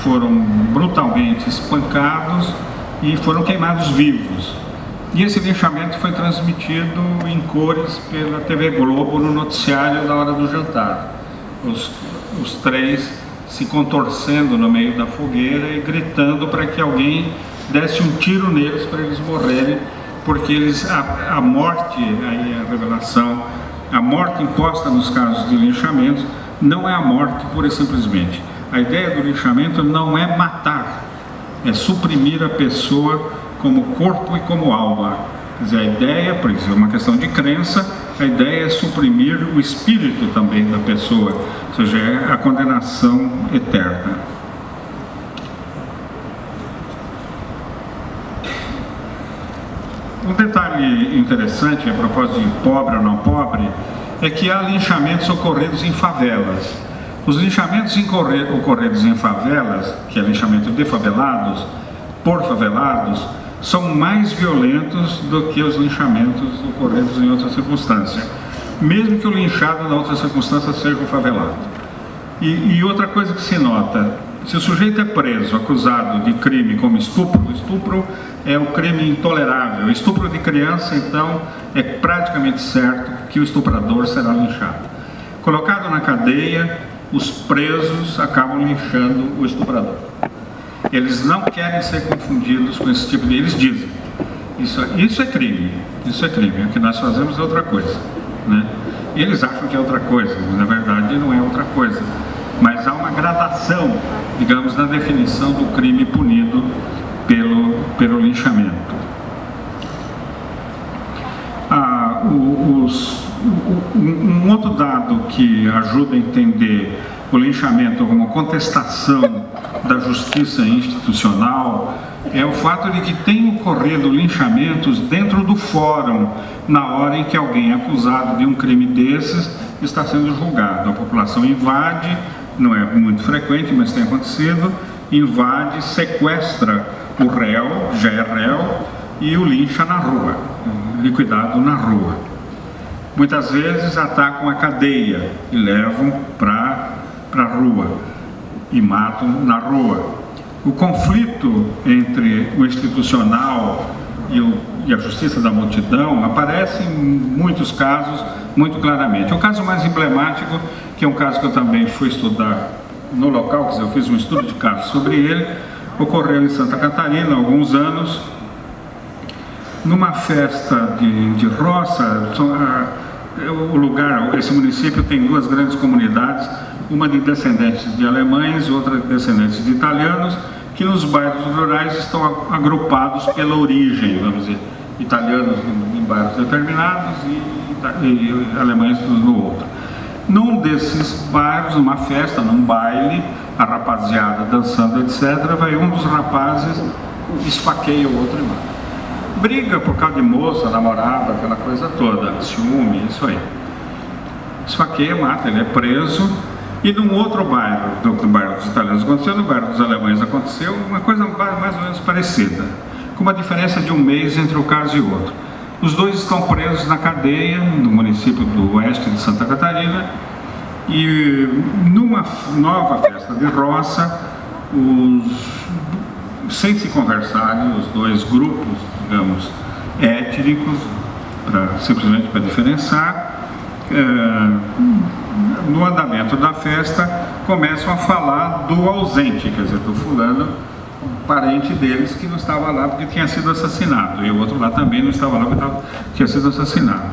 foram brutalmente espancados e foram queimados vivos. E esse linchamento foi transmitido em cores pela TV Globo no noticiário da hora do jantar. Os três se contorcendo no meio da fogueira e gritando para que alguém desse um tiro neles para eles morrerem, porque a morte, aí a revelação, a morte imposta nos casos de linchamento não é a morte pura e simplesmente. A ideia do linchamento não é matar, é suprimir a pessoa como corpo e como alma. Quer dizer, a ideia, por isso é uma questão de crença, a ideia é suprimir o espírito também da pessoa, ou seja, é a condenação eterna. Um detalhe interessante a propósito de pobre ou não pobre é que há linchamentos ocorridos em favelas. Os linchamentos ocorridos em favelas, que é linchamento de favelados, por favelados, são mais violentos do que os linchamentos ocorridos em outras circunstâncias, mesmo que o linchado na outra circunstância seja o favelado. E outra coisa que se nota, se o sujeito é preso, acusado de crime como estupro é um crime intolerável. Estupro de criança, então, é praticamente certo que o estuprador será linchado. Colocado na cadeia, os presos acabam linchando o estuprador. Eles não querem ser confundidos com esse tipo de... Eles dizem, isso é crime, isso é crime, o que nós fazemos é outra coisa, né? Eles acham que é outra coisa, mas na verdade não é outra coisa. Mas há uma gradação, digamos, na definição do crime punido pelo linchamento. Um outro dado que ajuda a entender o linchamento como contestação da justiça institucional é o fato de que tem ocorrido linchamentos dentro do fórum, na hora em que alguém é acusado de um crime desses está sendo julgado. A população invade, não é muito frequente, mas tem acontecido, invade, sequestra o réu, já é réu, e o lincha na rua, liquidado na rua. Muitas vezes atacam a cadeia e levam para a rua e matam na rua. O conflito entre o institucional e a justiça da multidão aparece em muitos casos muito claramente. O caso mais emblemático, que é um caso que eu também fui estudar no local, quer dizer, eu fiz um estudo de caso sobre ele, ocorreu em Santa Catarina há alguns anos, numa festa de roça. O lugar, esse município tem duas grandes comunidades, uma de descendentes de alemães, outra de descendentes de italianos, que nos bairros rurais estão agrupados pela origem, vamos dizer, italianos em bairros determinados e alemães no outro. Num desses bairros, numa festa, num baile, a rapaziada dançando, etc., vai um dos rapazes, esfaqueia o outro e mata. Briga por causa de moça, namorada, aquela coisa toda, ciúme, isso aí. Esfaqueia, mata, ele é preso. E num outro bairro, no bairro dos italianos aconteceu, no bairro dos alemães aconteceu, uma coisa mais ou menos parecida, com uma diferença de um mês entre um caso e outro. Os dois estão presos na cadeia, no município do oeste de Santa Catarina, e numa nova festa de roça, sem se conversarem, os dois grupos, digamos, étnicos, simplesmente para diferenciar, no andamento da festa, começam a falar do ausente, quer dizer, do fulano, parente deles que não estava lá porque tinha sido assassinado, e o outro lá também não estava lá porque tinha sido assassinado.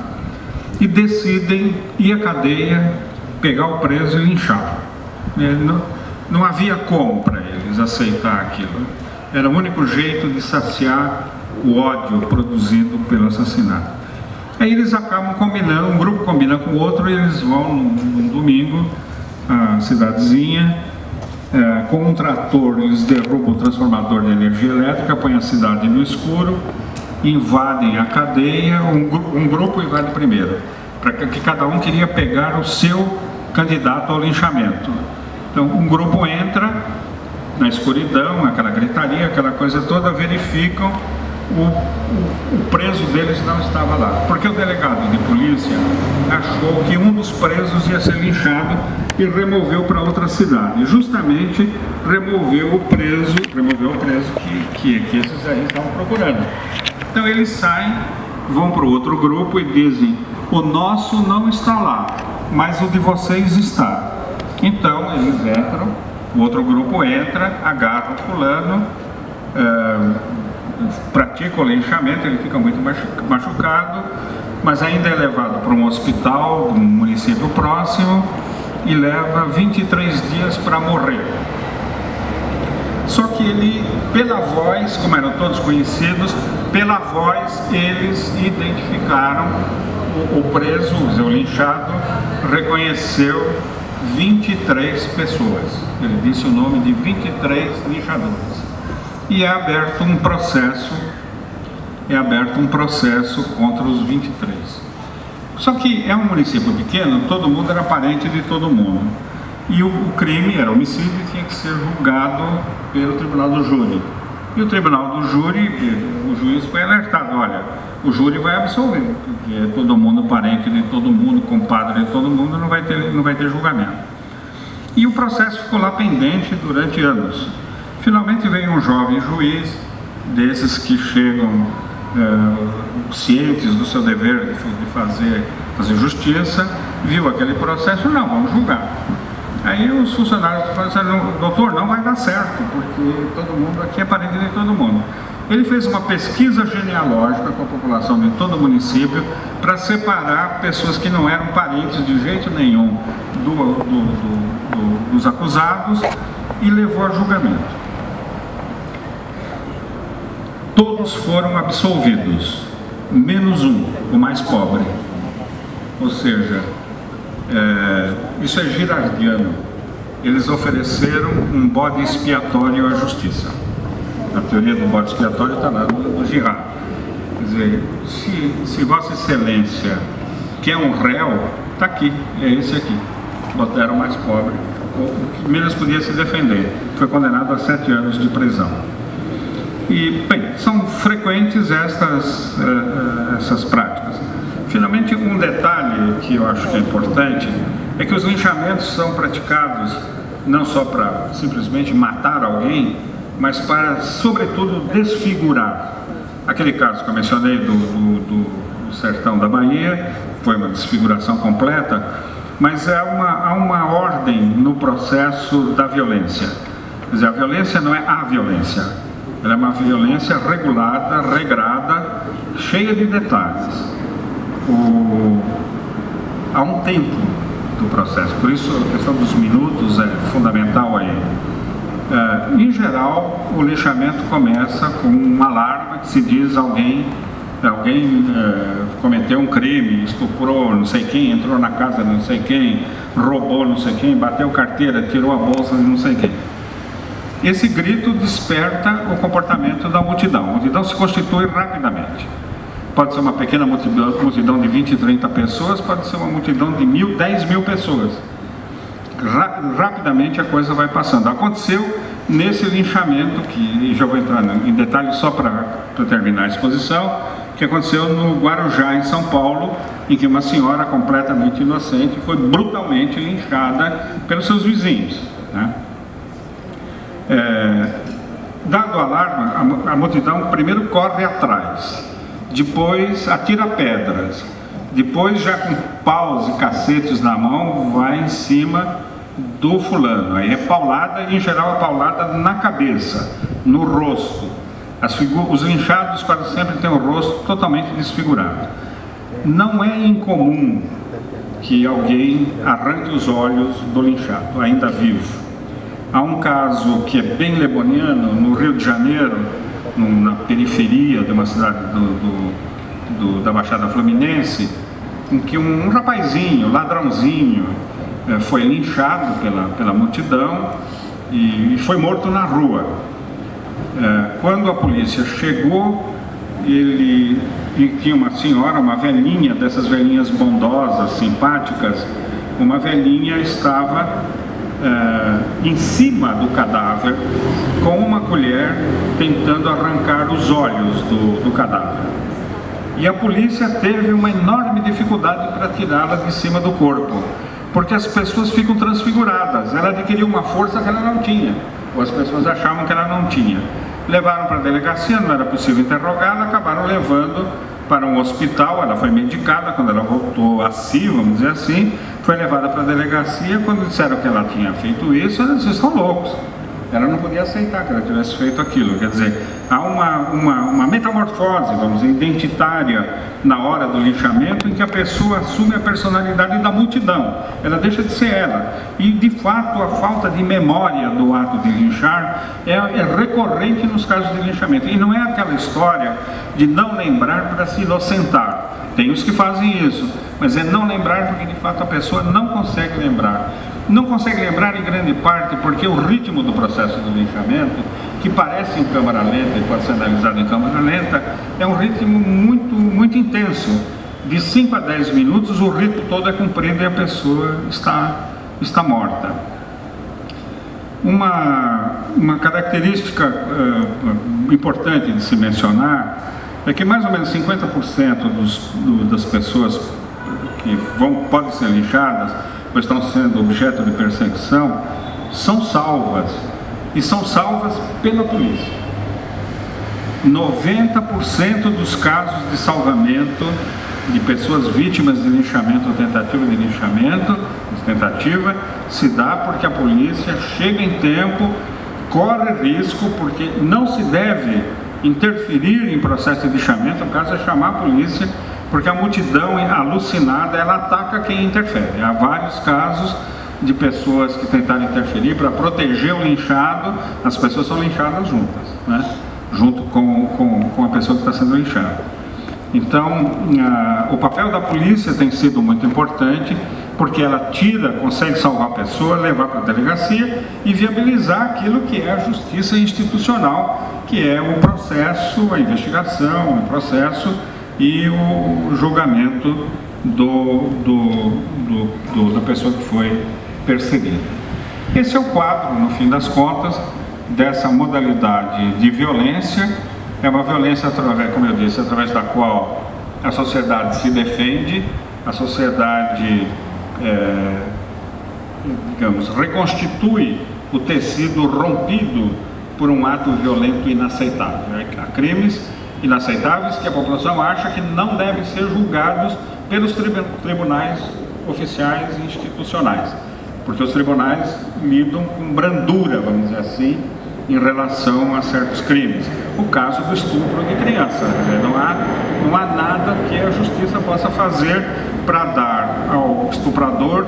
E decidem ir à cadeia, pegar o preso e linchar. Não havia como para eles aceitar aquilo. Era o único jeito de saciar o ódio produzido pelo assassinato. Aí eles acabam combinando, um grupo combina com o outro, e eles vão num domingo à cidadezinha, com um trator eles derrubam o transformador de energia elétrica, põem a cidade no escuro, invadem a cadeia, um grupo invade primeiro, para que cada um queria pegar o seu candidato ao linchamento. Então um grupo entra na escuridão, aquela gritaria, aquela coisa toda, verificam o preso deles não estava lá, porque o delegado de polícia achou que um dos presos ia ser linchado e removeu para outra cidade. Justamente removeu o preso que esses aí estavam procurando. Então eles saem, vão para o outro grupo e dizem: o nosso não está lá, mas o de vocês está. Então eles entram, o outro grupo entra, agarra o fulano, pratica o linchamento, ele fica muito machucado, mas ainda é levado para um hospital, um município próximo, e leva 23 dias para morrer. Só que ele, pela voz, como eram todos conhecidos, pela voz eles identificaram o preso, o linchado, reconheceu 23 pessoas. Ele disse o nome de 23 linchadores. E é aberto um processo contra os 23. Só que é um município pequeno, todo mundo era parente de todo mundo. E o crime era homicídio e tinha que ser julgado pelo tribunal do júri. E o tribunal do júri, o juiz foi alertado: olha, o júri vai absolver, porque é todo mundo parente de todo mundo, compadre de todo mundo, não vai ter julgamento. E o processo ficou lá pendente durante anos. Finalmente veio um jovem juiz, desses que chegam cientes do seu dever de fazer justiça, viu aquele processo: não, vamos julgar. Aí os funcionários falaram: doutor, não vai dar certo, porque todo mundo aqui é parente de todo mundo. Ele fez uma pesquisa genealógica com a população de todo o município para separar pessoas que não eram parentes de jeito nenhum dos acusados e levou a julgamento. Todos foram absolvidos, menos um, o mais pobre. Ou seja, isso é girardiano. Eles ofereceram um bode expiatório à justiça. A teoria do bode expiatório está lá no Girard. Quer dizer, se Vossa Excelência quer um réu, está aqui, é esse aqui. Botaram o mais pobre, o que menos podia se defender. Foi condenado a 7 anos de prisão. E, bem, são frequentes essas práticas. Finalmente, um detalhe que eu acho que é importante é que os linchamentos são praticados não só para simplesmente matar alguém, mas para, sobretudo, desfigurar. Aquele caso que eu mencionei do sertão da Bahia foi uma desfiguração completa, mas há uma ordem no processo da violência. Quer dizer, a violência não é a violência. Ela é uma violência regulada, regrada, cheia de detalhes. Há um tempo do processo, por isso a questão dos minutos é fundamental aí. Em geral, o linchamento começa com um alarme que se diz alguém cometeu um crime, estuprou não sei quem, entrou na casa de não sei quem, roubou não sei quem, bateu carteira, tirou a bolsa de não sei quem. Esse grito desperta o comportamento da multidão. A multidão se constitui rapidamente. Pode ser uma pequena multidão de 20, 30 pessoas, pode ser uma multidão de 1.000, 10 mil pessoas. Rapidamente a coisa vai passando. Aconteceu nesse linchamento, que já vou entrar em detalhes só para terminar a exposição, que aconteceu no Guarujá, em São Paulo, em que uma senhora completamente inocente foi brutalmente linchada pelos seus vizinhos, né? Dado o alarme, a multidão primeiro corre atrás, depois atira pedras, depois já com paus e cacetes na mão vai em cima do fulano. Aí é paulada, e em geral é paulada na cabeça, no rosto. Os linchados quase sempre têm o rosto totalmente desfigurado. Não é incomum que alguém arranque os olhos do linchado, ainda vivo. Há um caso que é bem leboniano, no Rio de Janeiro, na periferia de uma cidade da Baixada Fluminense, em que um rapazinho, ladrãozinho, foi linchado pela multidão e foi morto na rua. Quando a polícia chegou, ele tinha uma senhora, uma velhinha, dessas velhinhas bondosas, simpáticas. Uma velhinha estava em cima do cadáver com uma colher tentando arrancar os olhos do cadáver. E a polícia teve uma enorme dificuldade para tirá-la de cima do corpo, porque as pessoas ficam transfiguradas, ela adquiriu uma força que ela não tinha, ou as pessoas achavam que ela não tinha. Levaram para a delegacia, não era possível interrogá-la, acabaram levando para um hospital, ela foi medicada, quando ela voltou a si, vamos dizer assim, foi levada para a delegacia. Quando disseram que ela tinha feito isso, ela disse: vocês estão loucos. Ela não podia aceitar que ela tivesse feito aquilo. Quer dizer, há uma metamorfose, vamos dizer, identitária na hora do linchamento, em que a pessoa assume a personalidade da multidão, ela deixa de ser ela. E de fato a falta de memória do ato de linchar é recorrente nos casos de linchamento. E não é aquela história de não lembrar para se inocentar. Tem os que fazem isso, mas é não lembrar porque de fato a pessoa não consegue lembrar. Não consegue lembrar em grande parte porque o ritmo do processo do linchamento, que parece em câmara lenta e pode ser analisado em câmara lenta, é um ritmo muito intenso. De 5 a 10 minutos o rito todo é cumprido e a pessoa está morta. Uma característica importante de se mencionar é que mais ou menos 50% das pessoas que podem ser linchadas ou estão sendo objeto de perseguição são salvas, e são salvas pela polícia. 90% dos casos de salvamento de pessoas vítimas de linchamento ou tentativa de linchamento, se dá porque a polícia chega em tempo, corre risco, porque não se deve interferir em processo de linchamento. O caso é chamar a polícia, porque a multidão alucinada, ela ataca quem interfere. Há vários casos de pessoas que tentaram interferir para proteger o linchado, as pessoas são linchadas juntas, né? Junto com a pessoa que está sendo linchada. Então, o papel da polícia tem sido muito importante, porque ela consegue salvar a pessoa, levar para a delegacia e viabilizar aquilo que é a justiça institucional, que é o processo, a investigação, o processo e o julgamento da pessoa que foi perseguida. Esse é o quadro, no fim das contas, dessa modalidade de violência. É uma violência, através, como eu disse, através da qual a sociedade se defende, a sociedade, digamos, reconstitui o tecido rompido por um ato violento inaceitável. Há crimes inaceitáveis que a população acha que não devem ser julgados pelos tribunais oficiais e institucionais, porque os tribunais lidam com brandura, vamos dizer assim, em relação a certos crimes. O caso do estupro de criança, não há nada que a justiça possa fazer para dar ao estuprador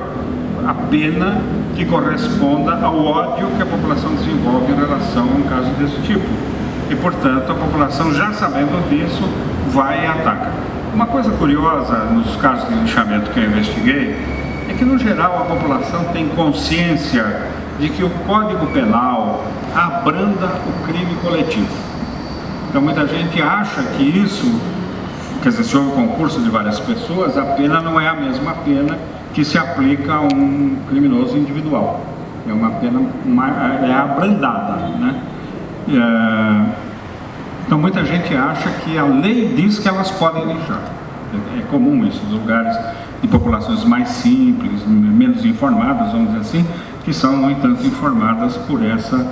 a pena que corresponda ao ódio que a população desenvolve em relação a um caso desse tipo. E, portanto, a população, já sabendo disso, vai e ataca. Uma coisa curiosa nos casos de linchamento que eu investiguei é que, no geral, a população tem consciência de que o Código Penal abranda o crime coletivo. Então, muita gente acha que isso, quer dizer, se houve um concurso de várias pessoas, a pena não é a mesma pena que se aplica a um criminoso individual. É uma pena abrandada, né? Então muita gente acha que a lei diz que elas podem linchar. É comum isso, nos lugares de populações mais simples, menos informadas, vamos dizer assim, que são, no entanto, informadas por essa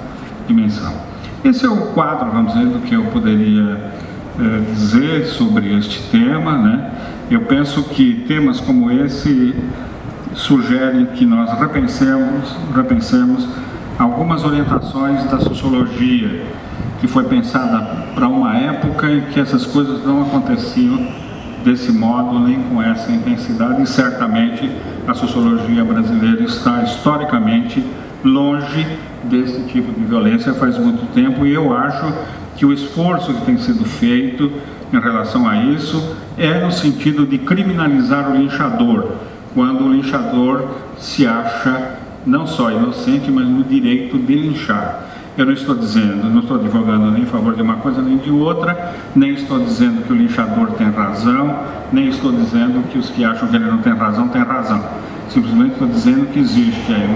dimensão. Esse é o quadro, vamos dizer, do que eu poderia dizer sobre este tema, né? Eu penso que temas como esse sugerem que nós repensemos algumas orientações da sociologia, que foi pensada para uma época em que essas coisas não aconteciam desse modo, nem com essa intensidade, e certamente a sociologia brasileira está historicamente longe desse tipo de violência faz muito tempo, e eu acho que o esforço que tem sido feito em relação a isso é no sentido de criminalizar o linchador, quando o linchador se acha não só inocente, mas no direito de linchar. Eu não estou advogando nem em favor de uma coisa nem de outra, nem estou dizendo que o linchador tem razão, nem estou dizendo que os que acham que ele não tem razão, têm razão. Simplesmente estou dizendo que existe aí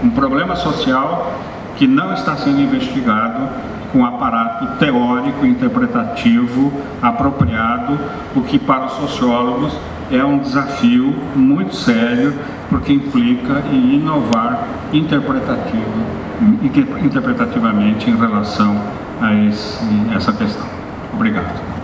um problema social que não está sendo investigado com aparato teórico interpretativo apropriado, o que para os sociólogos é um desafio muito sério, porque implica em inovar interpretativamente em relação a essa questão. Obrigado.